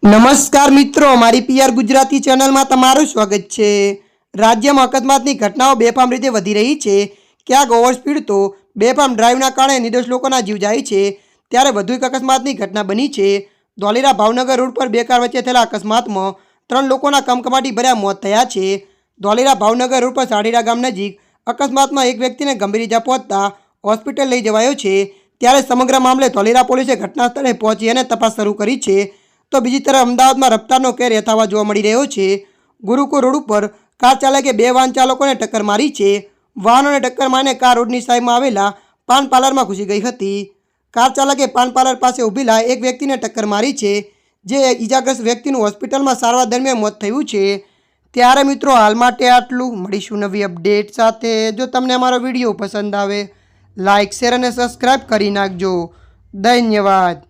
નમસ્કાર મિત્રો, મારી પીઆર ગુજરાતી ચેનલમાં તમારું સ્વાગત છે। રાજ્યમાં અકસ્માતની ઘટનાઓ બેફામ રીતે વધી રહી છે। ક્યાંક ઓવરસ્પીડ તો બેફામ ડ્રાઈવના કારણે નિર્દોષ લોકોના જીવ જાય છે, ત્યારે વધુ એક અકસ્માતની ઘટના બની છે। ધોલેરા ભાવનગર રોડ પર બે કાર વચ્ચે થયેલા અકસ્માતમાં 3 લોકોના કમકમાટી ભર્યા મોત થયા છે। ધોલેરા ભાવનગર રોડ પર સાડીરા ગામ નજીક અકસ્માતમાં એક વ્યક્તિને ગંભીર ઇજા પહોંચતા હોસ્પિટલ લઈ જવાયો છે, ત્યારે સમગ્ર મામલે ધોલેરા પોલીસે ઘટના સ્થળે પહોંચી અને તપાસ શરૂ કરી છે। તો બીજી તરફ અમદાવાદમાં રફતારનો કેર યથાવત જોવા મળી રહ્યો છે। ગુરુકુળ રોડ ઉપર કાર ચાલકે બે વાહન ચાલકોને ટક્કર મારી છે। વાહનોને ટક્કર મારીને કાર રોડની સાઈડમાં આવેલા પાન પાર્લરમાં ઘૂસી ગઈ હતી। કાર ચાલકે પાન પાર્લર પાસે ઊભેલા એક વ્યક્તિને ટક્કર મારી છે, જે ઈજાગ્રસ્ત વ્યક્તિનું હોસ્પિટલમાં સારવાર દરમિયાન મોત થયું છે। ત્યારે મિત્રો હાલ માટે આટલું, મળીશું નવી અપડેટ સાથે। જો તમને અમારો વિડીયો પસંદ આવે, લાઇક, શેર અને સબસ્ક્રાઈબ કરી નાખજો। ધન્યવાદ।